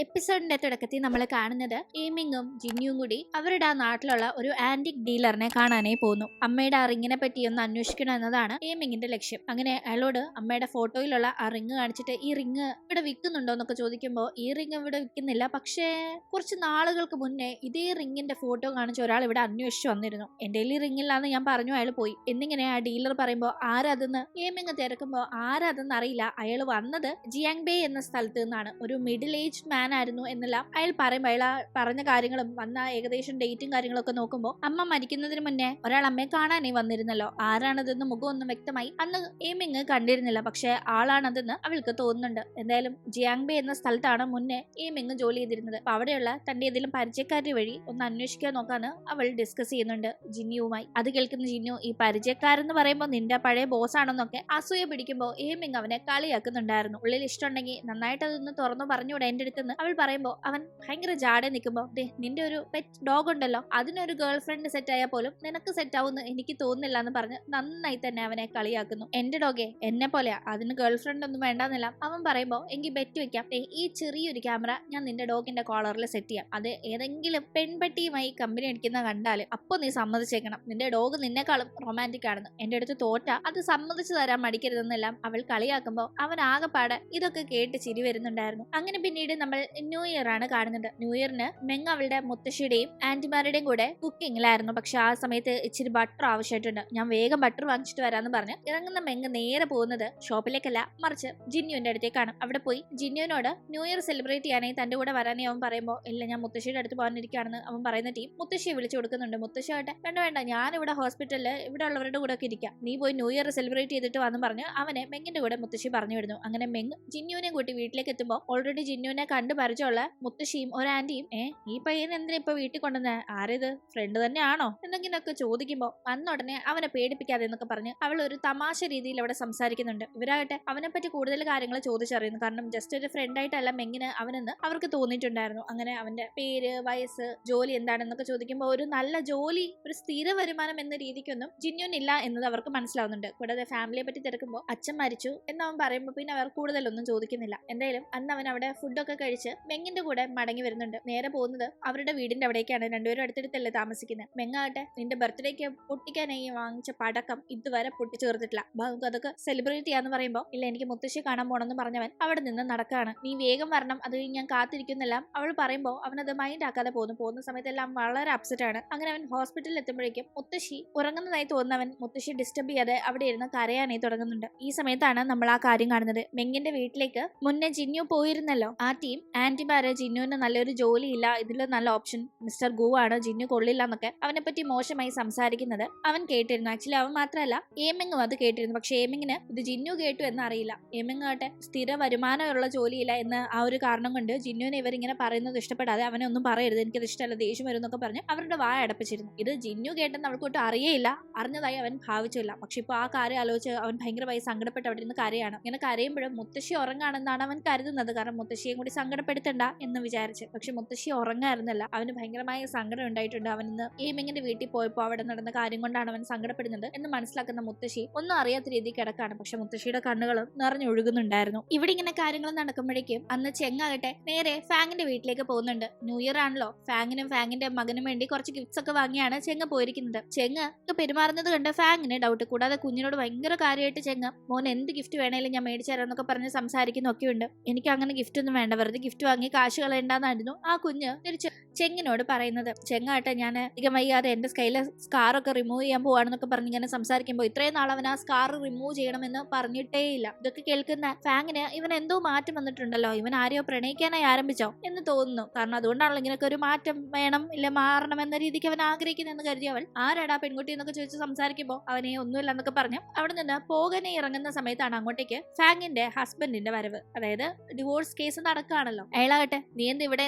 എപ്പിസോഡിന്റെ തുടക്കത്തിൽ നമ്മൾ കാണുന്നത് ഏമിങ്ങും ജിന്നിയും കൂടി അവരുടെ ആ നാട്ടിലുള്ള ഒരു ആന്റിക് ഡീലറിനെ കാണാനായി പോകുന്നു. അമ്മയുടെ ആ റിങ്ങിനെ പറ്റി ഒന്ന് അന്വേഷിക്കണം എന്നതാണ് ഏമിങ്ങിന്റെ ലക്ഷ്യം. അങ്ങനെ അയാളോട് അമ്മയുടെ ഫോട്ടോയിലുള്ള ആ റിങ് കാണിച്ചിട്ട് ഈ റിങ് ഇവിടെ വിൽക്കുന്നുണ്ടോ എന്നൊക്കെ ചോദിക്കുമ്പോൾ ഈ റിങ് ഇവിടെ വിൽക്കുന്നില്ല, പക്ഷേ കുറച്ച് നാളുകൾക്ക് മുന്നേ ഇതേ റിങ്ങിന്റെ ഫോട്ടോ കാണിച്ച ഒരാൾ ഇവിടെ അന്വേഷിച്ചു വന്നിരുന്നു. എന്റെ ഈ റിങ്ങില്ലാന്ന് ഞാൻ പറഞ്ഞു, അയാൾ പോയി എന്നിങ്ങനെ ആ ഡീലർ പറയുമ്പോൾ ആരാതെന്ന് ഏമിങ് തിരക്കുമ്പോൾ ആരാതെന്ന് അറിയില്ല. അയാൾ വന്നത് ജിയാങ് ബേ എന്ന സ്ഥലത്ത് നിന്നാണ്. ഒരു മിഡിൽ ഏജ് മാൻ ആയിരുന്നു എന്നെല്ലാം അയാൾ പറയുമ്പോൾ അയാൾ പറഞ്ഞ കാര്യങ്ങളും വന്ന ഏകദേശം ഡേറ്റും കാര്യങ്ങളൊക്കെ നോക്കുമ്പോൾ അമ്മ മരിക്കുന്നതിന് മുന്നേ ഒരാൾ അമ്മയെ കാണാനേ വന്നിരുന്നല്ലോ. ആരാണതെന്ന് മുഖമൊന്നും വ്യക്തമായി അന്ന് ഏമിങ് കണ്ടിരുന്നില്ല, പക്ഷെ ആളാണതെന്ന് അവൾക്ക് തോന്നുന്നുണ്ട്. എന്തായാലും ജിയാങ് ബേ എന്ന സ്ഥലത്താണ് മുന്നേ ഏമിങ് ജോലി ചെയ്തിരുന്നത്. അപ്പൊ അവിടെയുള്ള തന്റെ ഏതെങ്കിലും പരിചയക്കാരി വഴി ഒന്ന് അന്വേഷിക്കാൻ നോക്കാന്ന് അവൾ ഡിസ്കസ് ചെയ്യുന്നുണ്ട് ജിന്നിയുമായി. അത് കേൾക്കുന്ന ജിന്നു ഈ പരിചയക്കാരെന്ന് പറയുമ്പോൾ നിന്റെ പഴയ ബോസ് ആണെന്നൊക്കെ അസൂയ പിടിക്കുമ്പോൾ ഏമിങ് അവനെ കളിയാക്കുന്നുണ്ടായിരുന്നു. ഉള്ളിൽ ഇഷ്ടമുണ്ടെങ്കിൽ നന്നായിട്ട് അതൊന്ന് തുറന്നു പറഞ്ഞൂടെ എന്റെ അടുത്ത് അവൾ പറയുമ്പോൾ അവൻ ഭയങ്കര ജാടെ നിൽക്കുമ്പോൾ നിന്റെ ഒരു പെറ്റ് ഡോഗ് ഉണ്ടല്ലോ, അതിനൊരു ഗേൾ ഫ്രണ്ട് സെറ്റ് ആയാൽ പോലും നിനക്ക് സെറ്റ് ആവുമെന്ന് എനിക്ക് തോന്നുന്നില്ല എന്ന് പറഞ്ഞ് നന്നായി തന്നെ അവനെ കളിയാക്കുന്നു. എന്റെ ഡോഗെ എന്നെ പോലെയാ, അതിന് ഗേൾ ഫ്രണ്ട് ഒന്നും വേണ്ടെന്നില്ല അവൻ പറയുമ്പോൾ എങ്കിൽ ബെറ്റ് വെക്കാം, ഈ ചെറിയൊരു ക്യാമറ ഞാൻ നിന്റെ ഡോഗിന്റെ കോളറിൽ സെറ്റ് ചെയ്യാം, അത് ഏതെങ്കിലും പെൺപെട്ടിയുമായി കമ്പനി അടിക്കുന്ന കണ്ടാല് അപ്പൊ നീ സമ്മതിച്ചേക്കണം, നിന്റെ ഡോഗ് നിന്നെക്കാളും റൊമാൻറ്റിക് ആണെന്ന്. എന്റെ അടുത്ത് തോറ്റ അത് സമ്മതിച്ചു തരാൻ മടിക്കരുതെന്നെല്ലാം അവൾ കളിയാക്കുമ്പോൾ അവൻ ആകെപ്പാടെ ഇതൊക്കെ കേട്ട് ചിരി വരുന്നുണ്ടായിരുന്നു. അങ്ങനെ പിന്നീട് നമ്മൾ ന്യൂ ഇയർ ആണ് കാണുന്നത്. ന്യൂ ഇയറിന് മെങ് അവളുടെ മുത്തശ്ശിയുടെയും ആന്റിമാരുടെയും കൂടെ കുക്കിങ്ങിലായിരുന്നു. പക്ഷെ ആ സമയത്ത് ഇച്ചിരി ബട്ടർ ആവശ്യമായിട്ടുണ്ട്, ഞാൻ വേഗം ബട്ടർ വാങ്ങിച്ചിട്ട് വരാന്ന് പറഞ്ഞ് ഇറങ്ങുന്ന മെങ് നേരെ പോകുന്നത് ഷോപ്പിലേക്കല്ല, മറിച്ച് ജിന്നുവിന്റെ അടുത്തേക്കാണ്. അവിടെ പോയി ജിന്നുവിനോട് ന്യൂ ഇയർ സെലിബ്രേറ്റ് ചെയ്യാനായി തന്റെ കൂടെ വരാനേ അവൻ പറയുമ്പോൾ ഇല്ല, ഞാൻ മുത്തശ്ശിയുടെ അടുത്ത് പോകാനിരിക്കുകയാണെന്ന് അവൻ പറയുന്ന ടീം മുത്തശ്ശിയെ വിളിച്ചു കൊടുക്കുന്നുണ്ട്. മുത്തശ്ശി ആട്ടെ വേണ്ട വേണ്ട, ഞാൻ ഇവിടെ ഹോസ്പിറ്റലിൽ ഇവിടെ ഉള്ളവരുടെ കൂടെ ഒക്കെ ഇരിക്കാം, നീ പോയി ന്യൂ ഇയർ സെലിബ്രേറ്റ് ചെയ്തിട്ട് വന്ന് പറഞ്ഞ് അവനെ മെങ്ങിന്റെ കൂടെ മുത്തശ്ശി പറഞ്ഞു വിടുന്നു. അങ്ങനെ മെങ് ജിന്നുവിനെ കൂട്ടി വീട്ടിലേക്ക് എത്തുമ്പോൾ ഓൾറെഡി ജിന്നുവിനെ കണ്ടു പരിചയമുള്ള മുത്തശ്ശിയും ഒരു ആന്റിയും ഈ പയ്യൻ എന്തിനാ ഇപ്പൊ വീട്ടിൽ കൊണ്ടുവന്ന, ആരേത് ഫ്രണ്ട് തന്നെയാണോ എന്തെങ്കിലൊക്കെ ചോദിക്കുമ്പോൾ വന്ന ഉടനെ അവനെ പേടിപ്പിക്കാതെ എന്നൊക്കെ പറഞ്ഞ് അവൾ ഒരു തമാശ രീതിയിൽ അവിടെ സംസാരിക്കുന്നുണ്ട്. ഇവരാകട്ടെ അവനെ പറ്റി കൂടുതൽ കാര്യങ്ങൾ ചോദിച്ചറിയുന്നു. കാരണം ജസ്റ്റ് ഒരു ഫ്രണ്ട് ആയിട്ടല്ല മെങ്ങിന് അവനെന്ന് അവർക്ക് തോന്നിയിട്ടുണ്ടായിരുന്നു. അങ്ങനെ അവന്റെ പേര്, വയസ്സ്, ജോലി എന്താണെന്നൊക്കെ ചോദിക്കുമ്പോൾ ഒരു നല്ല ജോലി, ഒരു സ്ഥിര വരുമാനം എന്ന രീതിക്കൊന്നും ജിന്നുവിനില്ല എന്നത് അവർക്ക് മനസ്സിലാവുന്നുണ്ട്. കൂടാതെ ഫാമിലിയെ പറ്റി തിരക്കുമ്പോൾ അച്ഛൻ മരിച്ചു എന്നവൻ പറയുമ്പോൾ പിന്നെ അവർ കൂടുതലൊന്നും ചോദിക്കുന്നില്ല. എന്തായാലും അന്ന് അവൻ അവിടെ ഫുഡൊക്കെ കഴിച്ച് മെങ്ങിന്റെ കൂടെ മടങ്ങി വരുന്നുണ്ട്. നേരെ പോകുന്നത് അവരുടെ വീടിന്റെ അവിടേക്കാണ്. രണ്ടുപേരും അടുത്തടുത്തല്ലേ താമസിക്കുന്നത്. മെങ്ങാകട്ടെ നിന്റെ ബർത്ത്ഡേക്ക് പൊട്ടിക്കാനായി വാങ്ങിച്ച പടക്കം ഇതുവരെ പൊട്ടിച്ചു തീർത്തിട്ടില്ല, അതൊക്കെ സെലിബ്രേറ്റ് ചെയ്യാന്ന് പറയുമ്പോൾ ഇല്ല, എനിക്ക് മുത്തശ്ശി കാണാൻ പോണെന്ന് പറഞ്ഞവൻ അവിടെ നിന്ന് നടക്കാണ്, നീ വേഗം വരണം, അത് ഞാൻ കാത്തിരിക്കുന്നെല്ലാം അവൾ പറയുമ്പോൾ അവനത് മൈൻഡ് ആക്കാതെ പോകുന്ന സമയത്തെല്ലാം വളരെ അപ്സെറ്റ് ആണ്. അങ്ങനെ അവൻ ഹോസ്പിറ്റലിൽ എത്തുമ്പോഴേക്കും മുത്തശ്ശി ഉറങ്ങുന്നതായി തോന്നുന്നവൻ മുത്തശ്ശി ഡിസ്റ്റർബ് ചെയ്യാതെ അവിടെ ഇരുന്ന് കരയാനായി തുടങ്ങുന്നുണ്ട്. ഈ സമയത്താണ് നമ്മൾ ആ കാര്യം കാണുന്നത്. മെങ്ങിന്റെ വീട്ടിലേക്ക് മുന്നേ ജിന്നു പോയിരുന്നല്ലോ. ആ ടീം ആന്റിമാരെ ജിന്നുവിന് നല്ലൊരു ജോലിയില്ല, ഇതിൽ നല്ല ഓപ്ഷൻ മിസ്റ്റർ ഗു ആണ്, ജിന്നു കൊള്ളില്ല എന്നൊക്കെ അവനെ പറ്റി മോശമായി സംസാരിക്കുന്നത് അവൻ കേട്ടിരുന്നു. ആക്ച്വലി അവൻ മാത്രമല്ല ഏമിങ്ങും അത് കേട്ടിരുന്നു. പക്ഷെ ഏമിങ്ങിന് ഇത് ജിന്നു കേട്ടു എന്നറിയില്ല. ഏമിങ് ആട്ടെ സ്ഥിര വരുമാനമുള്ള ജോലിയില്ല എന്ന ആ ഒരു കാരണം കൊണ്ട് ജിന്നുവിനെ ഇവരിങ്ങനെ പറയുന്നത് ഇഷ്ടപ്പെടാതെ അവനെ ഒന്നും പറയരുത്, എനിക്കത് ഇഷ്ടമല്ല, ദേഷ്യം വരും എന്നൊക്കെ പറഞ്ഞ് അവരുടെ വായ അടപ്പിച്ചിരുന്നു. ഇത് ജിന്നു കേട്ടെന്ന് അവൾക്കൊട്ടും അറിയയില്ല, അറിഞ്ഞതായി അവൻ ഭാവിച്ചില്ല. പക്ഷെ ഇപ്പൊ ആ കാര്യം ആലോചിച്ച് അവൻ ഭയങ്കരമായി സങ്കടപ്പെട്ട് അവിടെ നിന്ന് കരയാണ്. ഇങ്ങനെ കരയുമ്പോഴും മുത്തശ്ശി ഉറങ്ങാണെന്നാണ് അവൻ കരുതുന്നത്. കാരണം മുത്തശ്ശിയും കൂടി സങ്കടപ്പെടുത്തണ്ട എന്ന് വിചാരിച്ച്. പക്ഷെ മുത്തശ്ശി ഉറങ്ങായിരുന്നല്ല, അവന് ഭയങ്കരമായ സങ്കടം ഉണ്ടായിട്ടുണ്ട്. അവൻ ഇന്ന് ഏമിങ്ങിന്റെ വീട്ടിൽ പോയപ്പോൾ അവിടെ നടന്ന കാര്യം കൊണ്ടാണ് അവൻ സങ്കടപ്പെടുന്നത് എന്ന് മനസ്സിലാക്കുന്ന മുത്തശ്ശി ഒന്നും അറിയാത്ത രീതിയിൽ കിടക്കാണ്. പക്ഷെ മുത്തശ്ശിയുടെ കണ്ണുകളും നിറഞ്ഞൊഴുകുന്നുണ്ടായിരുന്നു. ഇവിടെ ഇങ്ങനെ കാര്യങ്ങൾ നടക്കുമ്പോഴേക്കും അന്ന് ചെങ്ങാകട്ടെ നേരെ ഫാങ്ങിന്റെ വീട്ടിലേക്ക് പോകുന്നുണ്ട്. ന്യൂ ഇയർ ആണല്ലോ, ഫാങ്ങിനും ഫാങ്ങിന്റെ മകനും വേണ്ടി കുറച്ച് ഗിഫ്റ്റ്സ് ഒക്കെ വാങ്ങിയാണ് ചെങ്ങ പോയിരിക്കുന്നത്. ചെങ്ങ പെരുമാറുന്നത് കണ്ട് ഫാങ്ങിന് ഡൗട്ട്. കൂടാതെ കുഞ്ഞിനോട് ഭയങ്കര കാര്യമായിട്ട് ചെങ്ങ മോൻ എന്ത് ഗിഫ്റ്റ് വേണേലും ഞാൻ മേടിച്ചു തരാന്നൊക്കെ പറഞ്ഞ് സംസാരിക്കുന്നൊക്കെ ഉണ്ട്. എനിക്ക് അങ്ങനെ ഗിഫ്റ്റ് ഒന്നും വേണ്ട, വെറുതെ ഗിഫ്റ്റ് വാങ്ങി കാശ് കളയണ്ടെന്നായിരുന്നു ആ കുഞ്ഞ് തിരിച്ച് ചെങ്ങിനോട് പറയുന്നത്. ചെങ്ങാട്ടെ ഞാൻ അധികം വയ്യാതെ എന്റെ കയ്യിലെ സ്കാറൊക്കെ റിമൂവ് ചെയ്യാൻ പോവാണെന്നൊക്കെ പറഞ്ഞ് ഇങ്ങനെ സംസാരിക്കുമ്പോൾ ഇത്രയും നാൾ അവൻ ആ സ്കാർ റിമൂവ് ചെയ്യണമെന്ന് പറഞ്ഞിട്ടേ ഇല്ല. ഇതൊക്കെ കേൾക്കുന്ന ഫാങ്ങിന് ഇവൻ എന്തോ മാറ്റം വന്നിട്ടുണ്ടല്ലോ, ഇവൻ ആരെയോ പ്രണയിക്കാനായി ആരംഭിച്ചോ എന്ന് തോന്നുന്നു. കാരണം അതുകൊണ്ടാണല്ലോ ഇങ്ങനെയൊക്കെ ഒരു മാറ്റം വേണം ഇല്ല മാറണം എന്ന രീതിക്ക് അവൻ ആഗ്രഹിക്കുന്നെന്ന് കരുതി അവൾ ആരാടാ പെൺകുട്ടി എന്നൊക്കെ ചോദിച്ച് സംസാരിക്കുമ്പോൾ അവനെ ഒന്നുമില്ല എന്നൊക്കെ പറഞ്ഞ് അവിടെ നിന്ന് പോകാനെ ഇറങ്ങുന്ന സമയത്താണ് അങ്ങോട്ടേക്ക് ഫാങ്ങിന്റെ ഹസ്ബൻഡിന്റെ വരവ്. അതായത് ഡിവോഴ്സ് കേസ് നടക്കുകയാണല്ലോ. അയാളാകട്ടെ നീ എന്ത് ഇവിടെ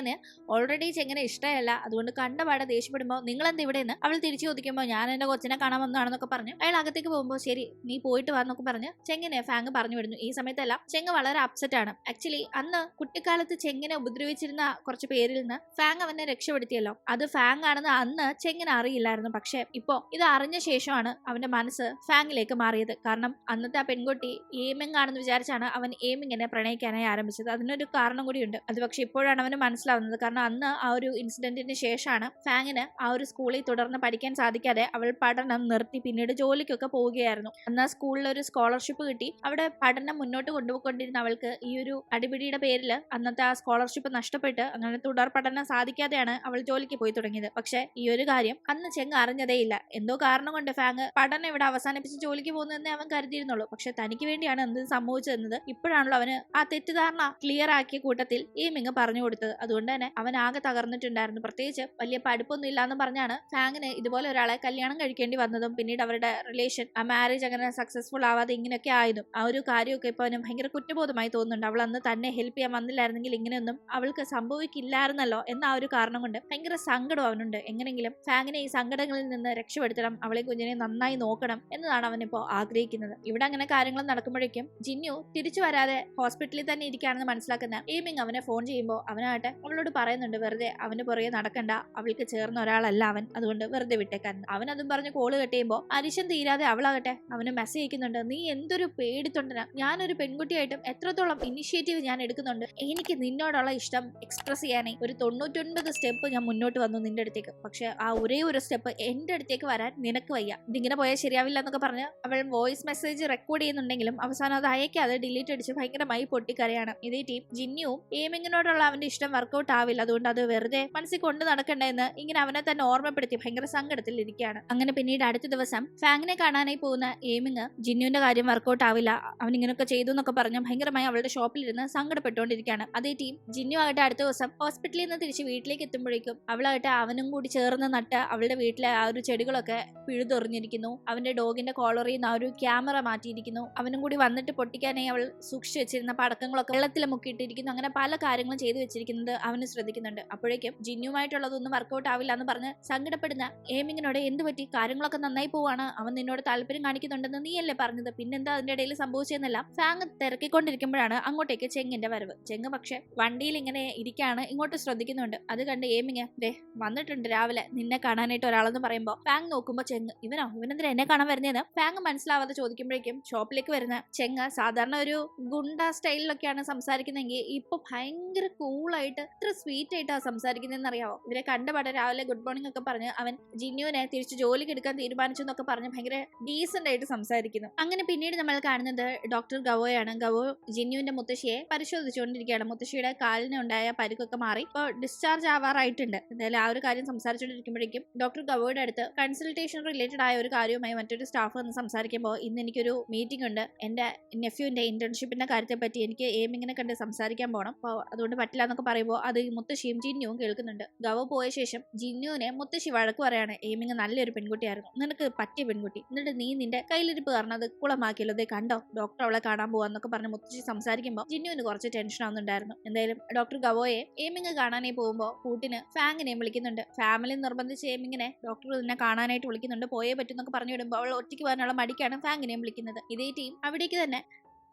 ഓൾറെഡി ചെങ്ങനെ ഇഷ്ടമല്ല, അതുകൊണ്ട് കണ്ടപാടെ ദേഷ്യപ്പെടുമ്പോൾ നിങ്ങൾ എന്താ ഇവിടെ നിന്ന് അവൾ തിരിച്ചു ചോദിക്കുമ്പോൾ ഞാൻ എന്റെ കൊച്ചിനെ കാണാൻ വന്നതാണെന്നൊക്കെ പറഞ്ഞു അയാൾ അകത്തേക്ക് പോകുമ്പോൾ ശരി നീ പോയിട്ട് വന്നൊക്കെ പറഞ്ഞ് ചെങ്ങിനെ ഫാങ് പറഞ്ഞു വിടുന്നു. ഈ സമയത്തെല്ലാം ചെങ്ങ് വളരെ അപ്സെറ്റ് ആണ്. ആക്ച്വലി അന്ന് കുട്ടിക്കാലത്ത് ചെങ്ങിനെ ഉപദ്രവിച്ചിരുന്ന കുറച്ച് പേരിൽ നിന്ന് ഫാങ് അവനെ രക്ഷപ്പെടുത്തിയല്ലോ, അത് ഫാങ് ആണെന്ന് അന്ന് ചെങ്ങിനെ അറിയില്ലായിരുന്നു. പക്ഷെ ഇപ്പോ ഇത് അറിഞ്ഞ ശേഷമാണ് അവന്റെ മനസ്സ് ഫാങ്ങിലേക്ക് മാറിയത്. കാരണം അന്നത്തെ ആ പെൺകുട്ടി എയിമിംഗ് ആണെന്ന് വിചാരിച്ചാണ് അവൻ എയിമിങ്ങിനെ പ്രണയിക്കാനായി ആരംഭിച്ചത്. അതിനൊരു കാരണം കൂടിയുണ്ട്. അത് പക്ഷെ ഇപ്പോഴാണ് അവന് മനസ്സിലാവുന്നത്. കാരണം അന്ന് ആ ഒരു ഇൻസിഡന്റിന് ശേഷമാണ് ഫാങ്ങിന് ആ ഒരു സ്കൂളിൽ തുടർന്ന് പഠിക്കാൻ സാധിക്കാതെ അവൾ പഠനം നിർത്തി പിന്നീട് ജോലിക്കൊക്കെ പോവുകയായിരുന്നു. അന്ന് ആ സ്കൂളിൽ ഒരു സ്കോളർഷിപ്പ് കിട്ടി അവിടെ പഠനം മുന്നോട്ട് കൊണ്ടുപോയിക്കൊണ്ടിരുന്ന അവൾക്ക് ഈ ഒരു അടിപിടിയുടെ പേരിൽ അന്നത്തെ ആ സ്കോളർഷിപ്പ് നഷ്ടപ്പെട്ട് അങ്ങനെ തുടർ പഠനം സാധിക്കാതെയാണ് അവൾ ജോലിക്ക് പോയി തുടങ്ങിയത്. പക്ഷെ ഈ ഒരു കാര്യം അന്ന് ചെങ്ങ് അറിഞ്ഞതേ ഇല്ല. എന്തോ കാരണം കൊണ്ട് ഫാങ് പഠനം ഇവിടെ അവസാനിപ്പിച്ച് ജോലിക്ക് പോകുന്നതെന്ന് അവൻ കരുതിയിരുന്നുള്ളൂ. പക്ഷെ തനിക്ക് വേണ്ടിയാണ് എന്ത് സംഭവിച്ചതെന്നത് ഇപ്പോഴാണല്ലോ അവന് ആ തെറ്റിദ്ധാരണ ക്ലിയർ ആക്കിയ കൂട്ടത്തിൽ ഈ മിങ് പറഞ്ഞു കൊടുത്തത്. അതുകൊണ്ട് തന്നെ അവൻ ആകെ തകർന്നിട്ടുണ്ടായിരുന്നു. പ്രത്യേകിച്ച് വലിയ പഠിപ്പൊന്നും ഇല്ലാന്ന് പറഞ്ഞാണ് ഫാങ്ങിന് ഇതുപോലെ ഒരാളെ കല്യാണം കഴിക്കേണ്ടി വന്നതും പിന്നീട് അവരുടെ റിലേഷൻ ആ മാരേജ് അങ്ങനെ സക്സസ്ഫുൾ ആവാതെ ഇങ്ങനെയൊക്കെ ആയതും ആ ഒരു കാര്യമൊക്കെ ഇപ്പൊ അവന് ഭയങ്കര കുറ്റബോധമായി തോന്നുന്നുണ്ട്. അവൾ അന്ന് തന്നെ ഹെൽപ്പ് ചെയ്യാൻ വന്നില്ലായിരുന്നെങ്കിൽ ഇങ്ങനെയൊന്നും അവൾക്ക് സംഭവിക്കില്ലായിരുന്നല്ലോ എന്ന ആ ഒരു കാരണം കൊണ്ട് ഭയങ്കര സങ്കടം അവനുണ്ട്. എങ്ങനെങ്കിലും ഫാങ്ങിനെ ഈ സങ്കടങ്ങളിൽ നിന്ന് രക്ഷപ്പെടുത്തണം, അവളെ കുഞ്ഞിനെ നന്നായി നോക്കണം എന്നതാണ് അവനിപ്പോ ആഗ്രഹിക്കുന്നത്. ഇവിടെ അങ്ങനെ കാര്യങ്ങൾ നടക്കുമ്പോഴേക്കും ജിന്നു തിരിച്ചു വരാതെ ഹോസ്പിറ്റലിൽ തന്നെ ഇരിക്കുകയാണെന്ന് മനസ്സിലാക്കുന്ന എയിമിങ് അവനെ ഫോൺ ചെയ്യുമ്പോൾ അവനാകട്ടെ അവളോട് പറയുന്നുണ്ട് വെറുതെ അവന് പുറകെ നടക്കണ്ട, അവൾക്ക് ചേർന്ന ഒരാളല്ല അവൻ, അതുകൊണ്ട് വെറുതെ വിട്ടേക്കാൻ. അവൻ അതും പറഞ്ഞ് കോള് കെട്ടിയുമ്പോൾ അരിശം തീരാതെ അവളാകട്ടെ അവന് മെസ്സേജ് അയക്കുന്നുണ്ട്, നീ എന്തൊരു പേടിത്തൊണ്ടനാ, ഞാനൊരു പെൺകുട്ടിയായിട്ടും എത്രത്തോളം ഇനിഷ്യേറ്റീവ് ഞാൻ എടുക്കുന്നുണ്ട്, എനിക്ക് നിന്നോടുള്ള ഇഷ്ടം എക്സ്പ്രസ് ചെയ്യാനേ ഒരു 99 സ്റ്റെപ്പ് ഞാൻ മുന്നോട്ട് വന്നു നിന്റെ അടുത്തേക്ക്, പക്ഷെ ആ ഒരേ ഒരു സ്റ്റെപ്പ് എന്റെ അടുത്തേക്ക് വരാൻ നിനക്ക് വയ്യ, ഇതിങ്ങനെ പോയാൽ ശരിയാവില്ല എന്നൊക്കെ പറഞ്ഞ് അവൾ വോയിസ് മെസ്സേജ് റെക്കോർഡ് ചെയ്യുന്നുണ്ടെങ്കിലും അവസാനം അത് അയക്കാതെ ഡിലീറ്റ് അടിച്ച് ഭയങ്കരമായി പൊട്ടിക്കരയാണ്. ഇതേ ടീം ജിന്നുവും എയിമിങ്ങിനോടുള്ള അവന്റെ ഇഷ്ടം വർക്കൗട്ട് ആവില്ല, അതുകൊണ്ട് അത് വെറുതെ മനസ്സിൽ കൊണ്ട് നടക്കണ്ടെന്ന് ഇങ്ങനെ അവനെ തന്നെ ഓർമ്മപ്പെടുത്തി ഭയങ്കര സങ്കടത്തിൽ ഇരിക്കുകയാണ്. അങ്ങനെ പിന്നീട് അടുത്ത ദിവസം ഫാങ്ങിനെ കാണാനായി പോകുന്ന എയിമിങ് ജിന്നുവിന്റെ കാര്യം വർക്കൗട്ട് ആവില്ല, അവൻ ഇങ്ങനെയൊക്കെ ചെയ്തു എന്നൊക്കെ പറഞ്ഞ് ഭയങ്കരമായി അവളുടെ ഷോപ്പിലിരുന്ന് സങ്കടപ്പെട്ടുകൊണ്ടിരിക്കുകയാണ്. അതേ ടീം ജിന്നു ആകട്ടെ അടുത്ത ദിവസം ഹോസ്പിറ്റലിൽ നിന്ന് തിരിച്ച് വീട്ടിലേക്ക് എത്തുമ്പോഴേക്കും അവളാകട്ടെ അവനും കൂടി ചേർന്ന് നട്ട് അവളുടെ വീട്ടിലെ ആ ഒരു ചെടികളൊക്കെ പിഴുതെറിഞ്ഞിരിക്കുന്നു. അവന്റെ ഡോഗിന്റെ കോളറിൽ നിന്ന് ആ ഒരു ക്യാമറ മാറ്റിയിരിക്കുന്നു. അവനും കൂടി വന്നിട്ട് പൊട്ടിക്കാനായി അവൾ സൂക്ഷിച്ചു വെച്ചിരുന്ന പടക്കങ്ങളൊക്കെ വെള്ളത്തിൽ മുക്കിയിട്ടിരിക്കുന്നു. അങ്ങനെ പല കാര്യങ്ങളും ചെയ്തു വെച്ചിരിക്കുന്നത് അവന് ശ്രദ്ധിക്കുന്നുണ്ട്. അപ്പോഴേക്കും ജിന്നുമായിട്ടുള്ളതൊന്നും വർക്കൗട്ട് ആവില്ല എന്ന് പറഞ്ഞ് സങ്കടപ്പെടുന്ന എയിമിങ്ങിനോട് എന്ത് പറ്റി, കാര്യങ്ങളൊക്കെ നന്നായി പോവാണ്, അവൻ നിന്നോട് താല്പര്യം കാണിക്കുന്നുണ്ടെന്ന് നീയല്ലേ പറഞ്ഞത്, പിന്നെന്താ അതിന്റെ ഇടയിൽ സംഭവിച്ചെന്നല്ല ഫാങ് തിരക്കിക്കൊണ്ടിരിക്കുമ്പോഴാണ് അങ്ങോട്ടേക്ക് ചെങ്ങിന്റെ വരവ്. ചെങ്ങ് പക്ഷെ വണ്ടിയിൽ ഇങ്ങനെ ഇരിക്കാണ്, ഇങ്ങോട്ട് ശ്രദ്ധിക്കുന്നുണ്ട്. അത് കണ്ട് എയിമിങ് ദേ വന്നിട്ടുണ്ട് രാവിലെ നിന്നെ കാണാനായിട്ട് ഒരാളെന്ന് പറയുമ്പോ ഫാങ് നോക്കുമ്പോ ചെങ്ങ് ഇവനെന്തിനാ എന്നെ കാണാൻ വരുന്നതെന്ന് ഫാങ് മനസ്സിലാവാതെ ചോദിക്കുമ്പോഴേക്കും ഷോപ്പിലേക്ക് വരുന്ന ചെങ്ങ് സാധാരണ ഒരു ഗുണ്ട സ്റ്റൈലിലൊക്കെയാണ് സംസാരിക്കുന്നതെങ്കിൽ ഇപ്പൊ ഭയങ്കര കൂളായിട്ട് ഇത്ര സ്വീറ്റ് ആയിട്ടാണ് സംസാരിക്കുന്നതെന്ന് അറിയാവോ. ഇവരെ കണ്ടപാടെ രാവിലെ ഗുഡ് മോർണിംഗ് ഒക്കെ പറഞ്ഞ് അവൻ ജിന്നുവിനെ തിരിച്ച് ജോലിക്ക് എടുക്കാൻ തീരുമാനിച്ചു എന്നൊക്കെ പറഞ്ഞ് ഭയങ്കര ഡീസന്റ് ആയിട്ട് സംസാരിക്കുന്നു. അങ്ങനെ പിന്നീട് നമ്മൾ കാണുന്നത് ഡോക്ടർ ഗവോയാണ്. ഗവോ ജിന്നുവിന്റെ മുത്തശ്ശിയെ പരിശോധിച്ചുകൊണ്ടിരിക്കുകയാണ്. മുത്തശ്ശിയുടെ കാലിന് ഉണ്ടായ പരിക്കൊക്കെ മാറി ഇപ്പൊ ഡിസ്ചാർജ് ആവാറായിട്ടുണ്ട്. എന്തായാലും ആ ഒരു കാര്യം സംസാരിച്ചുകൊണ്ടിരിക്കുമ്പോഴേക്കും ഡോക്ടർ ഗവോയുടെ അടുത്ത് കൺസൾട്ടേഷൻ റിലേറ്റഡ് ആയ ഒരു കാര്യവുമായി മറ്റൊരു സ്റ്റാഫ് വന്ന് സംസാരിക്കുമ്പോൾ ഇന്ന് എനിക്കൊരു മീറ്റിംഗ് ഉണ്ട്, എന്റെ നെഫ്യൂവിന്റെ ഇന്റേൺഷിപ്പിന്റെ കാര്യത്തെ പറ്റി എനിക്ക് എയിമിങ്ങിനെ കണ്ട് സംസാരിക്കാൻ പോകണം, അപ്പോൾ അതുകൊണ്ട് പറ്റില്ല എന്നൊക്കെ പറയുമ്പോൾ അത് മുത്തശ്ശിയും ജിന്നുവും കേൾക്കുന്നുണ്ട്. ഗവോ പോയ ശേഷം ജിന്നുവിനെ മുത്തശ്ശി വഴക്ക് പറയാണ്, എയിമിങ് നല്ലൊരു പെൺകുട്ടിയായിരുന്നു, നിനക്ക് പറ്റിയ പെൺകുട്ടി, എന്നിട്ട് നീ നിന്റെ കയ്യിലിരിപ്പ് കാരണം അത് കുളമാക്കിയല്ലോ, അതേ കണ്ടോ ഡോക്ടർ അവളെ കാണാൻ പോവാന്നൊക്കെ പറഞ്ഞ് മുത്തശ്ശി സംസാരിക്കുമ്പോൾ ജിന്നുവിന് കുറച്ച് ടെൻഷൻ ആവുന്നുണ്ടായിരുന്നു. എന്തായാലും ഡോക്ടർ ഗവോയെ എയിമിങ് കാണാനായി പോകുമ്പോൾ കൂട്ടിന് ഫാങ്ങിനെയും വിളിക്കുന്നുണ്ട്. ഫാമിലി നിർബന്ധിച്ച് എയിമിങ്ങിനെ ഡോക്ടർ ഇതിനെ കാണാനായിട്ട് വിളിക്കുന്നുണ്ട്. പോയേ പറ്റുന്നൊക്കെ പറഞ്ഞു വിടുമ്പോൾ അവൾ ഒറ്റയ്ക്ക് പോകാനുള്ള മടിക്കാണ് ഫാങ്ങിനെയും വിളിക്കുന്നത്. ഇതേ ടീം അവിടേക്ക് തന്നെ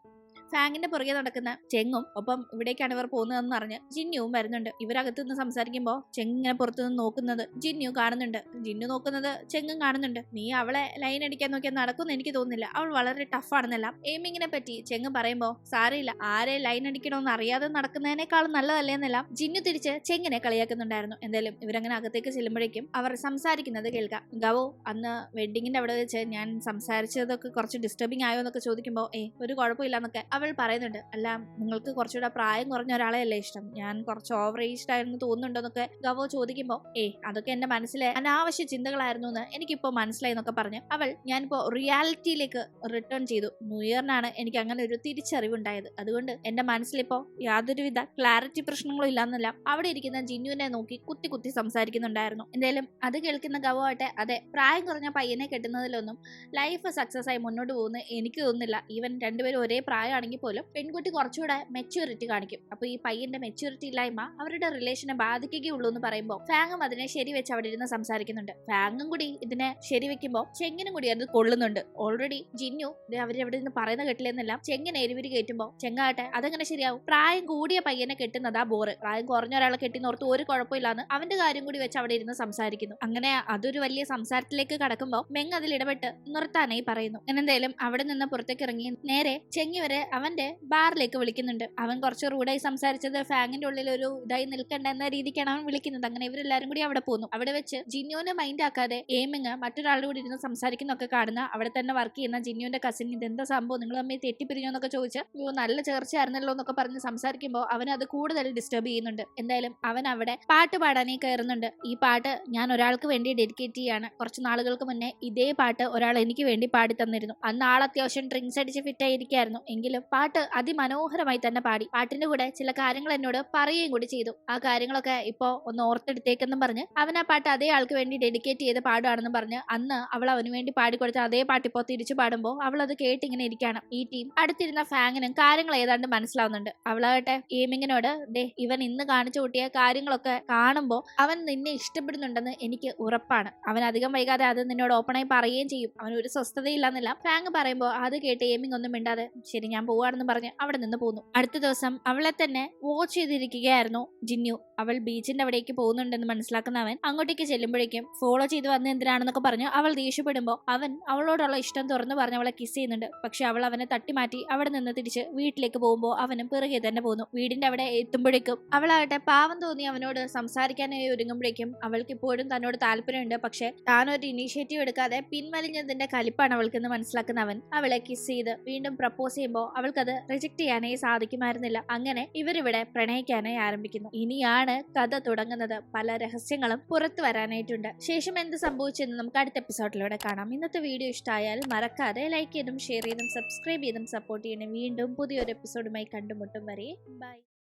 ഫാങ്ങിന്റെ പുറകെ നടക്കുന്ന ചെങ്ങും ഒപ്പം ഇവിടേക്കാണ് ഇവർ പോകുന്നതെന്ന് അറിഞ്ഞ് ജിന്നുവും വരുന്നുണ്ട്. ഇവരകത്തു നിന്ന് സംസാരിക്കുമ്പോൾ ചെങ് ഇങ്ങനെ പുറത്തുനിന്ന് നോക്കുന്നത് ജിന്നു കാണുന്നുണ്ട്. ജിന്നു നോക്കുന്നത് ചെങ്ങും കാണുന്നുണ്ട്. നീ അവളെ ലൈൻ അടിക്കാൻ നോക്കിയാൽ നടക്കുമെന്ന് എനിക്ക് തോന്നുന്നില്ല, അവൾ വളരെ ടഫാണെന്നെല്ലാം എയിമിങ്ങിനെ പറ്റി ചെങ്ങ് പറയുമ്പോൾ സാരയില്ല, ആരെ ലൈൻ അടിക്കണമെന്ന് അറിയാതെ നടക്കുന്നതിനേക്കാളും നല്ലതല്ലേ എന്നെല്ലാം ജിന്നു തിരിച്ച് ചെങ്ങിനെ കളിയാക്കുന്നുണ്ടായിരുന്നു. എന്തായാലും ഇവരങ്ങനെ അകത്തേക്ക് ചെല്ലുമ്പോഴേക്കും അവർ സംസാരിക്കുന്നത് കേൾക്കാം. ഗവോ അന്ന് വെഡിങ്ങിന്റെ അവിടെ വെച്ച് ഞാൻ സംസാരിച്ചതൊക്കെ കുറച്ച് ഡിസ്റ്റർബിംഗ് ആയോ എന്നൊക്കെ ചോദിക്കുമ്പോൾ ഒരു കുഴപ്പമില്ല എന്നൊക്കെ അവൾ പറയുന്നുണ്ട്. അല്ല നിങ്ങൾക്ക് കുറച്ചുകൂടെ പ്രായം കുറഞ്ഞ ഒരാളെ അല്ലേ ഇഷ്ടം, ഞാൻ കുറച്ച് ഓവർ ഏജ്ഡ് ആയിരുന്നു തോന്നുന്നുണ്ടോ എന്നൊക്കെ ഗവോ ചോദിക്കുമ്പോൾ അതൊക്കെ എന്റെ മനസ്സിലെ അനാവശ്യ ചിന്തകളായിരുന്നു എന്ന് എനിക്കിപ്പോ മനസ്സിലായി എന്നൊക്കെ പറഞ്ഞ് അവൾ ഞാനിപ്പോ റിയാലിറ്റിയിലേക്ക് റിട്ടേൺ ചെയ്തു. ന്യൂ ഇയറിനാണ് എനിക്ക് അങ്ങനെ ഒരു തിരിച്ചറിവുണ്ടായത്, അതുകൊണ്ട് എന്റെ മനസ്സിലിപ്പോ യാതൊരുവിധ ക്ലാരിറ്റി പ്രശ്നങ്ങളും ഇല്ലാന്നല്ല അവിടെ ഇരിക്കുന്ന ജിന്നുവിനെ നോക്കി കുത്തി കുത്തി സംസാരിക്കുന്നുണ്ടായിരുന്നു. എന്തായാലും അത് കേൾക്കുന്ന ഗവോ ആട്ടെ അതെ, പ്രായം കുറഞ്ഞ പയ്യനെ കെട്ടുന്നതിലൊന്നും ലൈഫ് സക്സസ് ആയി മുന്നോട്ട് പോകുന്ന എനിക്ക് തോന്നുന്നില്ല, ഈവൻ രണ്ടുപേരും ഒരേ പ്രായമാണ് ആണെങ്കിൽ പോലും പെൺകുട്ടി കുറച്ചുകൂടെ മെച്യൂരിറ്റി കാണിക്കും. അപ്പൊ ഈ പയ്യന്റെ മെച്യൂരിറ്റി ഇല്ലായ്മ അവരുടെ റിലേഷനെ ബാധിക്കുകയുള്ളൂ എന്ന് പറയുമ്പോൾ ഫാങ്ങും അതിനെ ശരിവെച്ച് അവിടെ ഇരുന്ന് സംസാരിക്കുന്നുണ്ട്. ഫാങ്ങും കൂടി ഇതിനെ ശരിവെക്കുമ്പോൾ ചെങ്ങിനും കൂടി അത് കൊള്ളുന്നുണ്ട്. ഓൾറെഡി ജിന്നു അവരവിടെ നിന്ന് പറയുന്ന കെട്ടില്ലെന്നെല്ലാം ചെങ്ങിനെ എരിവിരി കയറ്റുമ്പോൾ ചെങ്ങാട്ടെ അതെങ്ങനെ ശരിയാവും? പ്രായം കൂടിയ പയ്യനെ കെട്ടുന്നതാ ബോറ്, പ്രായം കുറഞ്ഞ ഒരാളെ കെട്ടിന്നോർത്ത് ഒരു കുഴപ്പമില്ലാന്ന് അവന്റെ കാര്യം കൂടി വെച്ച് അവിടെ ഇരുന്ന് സംസാരിക്കുന്നു. അങ്ങനെ അതൊരു വലിയ സംസാരത്തിലേക്ക് കടക്കുമ്പോൾ മെങ് അതിൽ ഇടപെട്ട് നിർത്താനായി പറയുന്നു. എന്തായാലും അവിടെ നിന്ന് പുറത്തേക്ക് ഇറങ്ങി നേരെ ചെങ്ങി വരെ അവന്റെ ബാറിലേക്ക് വിളിക്കുന്നുണ്ട്. അവൻ കുറച്ച് റൂഡായി സംസാരിച്ചത് ഫാങ്ങിന്റെ ഉള്ളിൽ ഒരു ഇതായി നിൽക്കണ്ട എന്ന രീതിക്കാണ് അവൻ വിളിക്കുന്നത്. അങ്ങനെ ഇവരെല്ലാരും കൂടി അവിടെ പോകുന്നു. അവിടെ വെച്ച് ജിന്നുവിനെ മൈൻഡ് ആക്കാതെ ഏമിങ് മറ്റൊരാളുടെ കൂടി ഇരുന്ന് സംസാരിക്കുന്നൊക്കെ കാണുന്ന അവിടെ തന്നെ വർക്ക് ചെയ്യുന്ന ജിന്നുവിന്റെ കസിൻ ഇതെന്താ സംഭവം, നിങ്ങൾ തമ്മിൽ തെറ്റിപ്പിരിഞ്ഞോ എന്നൊക്കെ ചോദിച്ച് നല്ല ചേർച്ചയായിരുന്നല്ലോ എന്നൊക്കെ പറഞ്ഞ് സംസാരിക്കുമ്പോൾ അവൻ അത് കൂടുതൽ ഡിസ്റ്റർബ് ചെയ്യുന്നുണ്ട്. എന്തായാലും അവൻ അവിടെ പാട്ട് പാടാനേ കയറുന്നുണ്ട്. ഈ പാട്ട് ഞാൻ ഒരാൾക്ക് വേണ്ടി ഡെഡിക്കേറ്റ് ചെയ്യാണ്. കുറച്ച് നാളുകൾക്ക് മുന്നേ ഇതേ പാട്ട് ഒരാൾ എനിക്ക് വേണ്ടി പാടി തന്നിരുന്നു. അന്ന് ആൾ അത്യാവശ്യം ഡ്രിങ്ക്സ് അടിച്ച് ഫിറ്റ് ആയിരിക്കായിരുന്നു. എങ്കിലും പാട്ട് അതിമനോഹരമായി തന്നെ പാടി. പാട്ടിന്റെ കൂടെ ചില കാര്യങ്ങൾ എന്നോട് പറയുകയും കൂടി ചെയ്തു. ആ കാര്യങ്ങളൊക്കെ ഇപ്പോ ഒന്ന് ഓർത്തെടുത്തേക്കെന്നും പറഞ്ഞ് അവൻ ആ പാട്ട് അതേ ആൾക്ക് വേണ്ടി ഡെഡിക്കേറ്റ് ചെയ്ത് പാടുകയാണെന്ന് പറഞ്ഞ് അന്ന് അവൾ അവന് വേണ്ടി പാടിക്കൊടുത്ത അതേ പാട്ട് ഇപ്പോൾ തിരിച്ചു പാടുമ്പോൾ അവൾ അത് കേട്ടിങ്ങനെ ഇരിക്കുകയാണ്. ഈ ടീം അടുത്തിരുന്ന ഫാങ്ങിനും കാര്യങ്ങൾ ഏതാണ്ട് മനസ്സിലാവുന്നുണ്ട്. അവളാകട്ടെ ഏമിങ്ങിനോട് ഇവൻ ഇന്ന് കാണിച്ചു കൂട്ടിയ കാര്യങ്ങളൊക്കെ കാണുമ്പോൾ അവൻ നിന്നെ ഇഷ്ടപ്പെടുന്നുണ്ടെന്ന് എനിക്ക് ഉറപ്പാണ്. അവൻ അധികം വൈകാതെ അത് നിന്നോട് ഓപ്പണായി പറയുകയും ചെയ്യും. അവൻ ഒരു സ്വസ്ഥതയില്ലെന്നില്ല ഫാങ് പറയുമ്പോൾ അത് കേട്ട് ഏമിങ് ഒന്നും മിണ്ടാതെ ശരി ഞാൻ പോവാണെന്ന് പറഞ്ഞ് അവിടെ നിന്ന് പോന്നു. അടുത്ത ദിവസം അവളെ തന്നെ വാച്ച് ചെയ്തിരിക്കുകയായിരുന്നു ജിന്നു. അവൾ ബീച്ചിന്റെ അവിടേക്ക് പോകുന്നുണ്ടെന്ന് മനസ്സിലാക്കുന്ന അവൻ അങ്ങോട്ടേക്ക് ചെല്ലുമ്പോഴേക്കും ഫോളോ ചെയ്ത് വന്ന് എന്തിനാണെന്നൊക്കെ പറഞ്ഞു അവൾ ദേഷ്യപ്പെടുമ്പോൾ അവൻ അവളോടുള്ള ഇഷ്ടം തുറന്നു പറഞ്ഞ് അവളെ കിസ് ചെയ്യുന്നുണ്ട്. പക്ഷെ അവൾ അവനെ തട്ടിമാറ്റി അവിടെ നിന്ന് തിരിച്ച് വീട്ടിലേക്ക് പോകുമ്പോൾ അവനും പിറകെ തന്നെ പോകുന്നു. വീടിന്റെ അവിടെ എത്തുമ്പോഴേക്കും അവളാകട്ടെ പാവം തോന്നി അവനോട് സംസാരിക്കാനായി ഒരുങ്ങുമ്പോഴേക്കും അവൾക്ക് ഇപ്പോഴും തന്നോട് താല്പര്യമുണ്ട്. പക്ഷെ താൻ ഒരു ഇനീഷ്യേറ്റീവ് എടുക്കാതെ പിൻവലിഞ്ഞതിന്റെ കലിപ്പാണ് അവൾക്കെന്ന് മനസ്സിലാക്കുന്ന അവൻ അവളെ കിസ് ചെയ്ത് വീണ്ടും പ്രപ്പോസ് ചെയ്യുമ്പോൾ അവൾക്കത് റിജക്ട് ചെയ്യാനായി സാധിക്കുമായിരുന്നില്ല. അങ്ങനെ ഇവരിവിടെ പ്രണയിക്കാനായി ആരംഭിക്കുന്നു. ഇനിയാണ് കഥ തുടങ്ങുന്നത്. പല രഹസ്യങ്ങളും പുറത്തു വരാനായിട്ടുണ്ട്. ശേഷം എന്ത് സംഭവിച്ചെന്ന് നമുക്ക് അടുത്ത എപ്പിസോഡിലൂടെ കാണാം. ഇന്നത്തെ വീഡിയോ ഇഷ്ടമായാൽ മറക്കാതെ ലൈക്ക് ചെയ്തും ഷെയർ ചെയ്തും സബ്സ്ക്രൈബ് ചെയ്തും സപ്പോർട്ട് ചെയ്യണം. വീണ്ടും പുതിയൊരു എപ്പിസോഡുമായി കണ്ടുമുട്ടും വരെ ബൈ.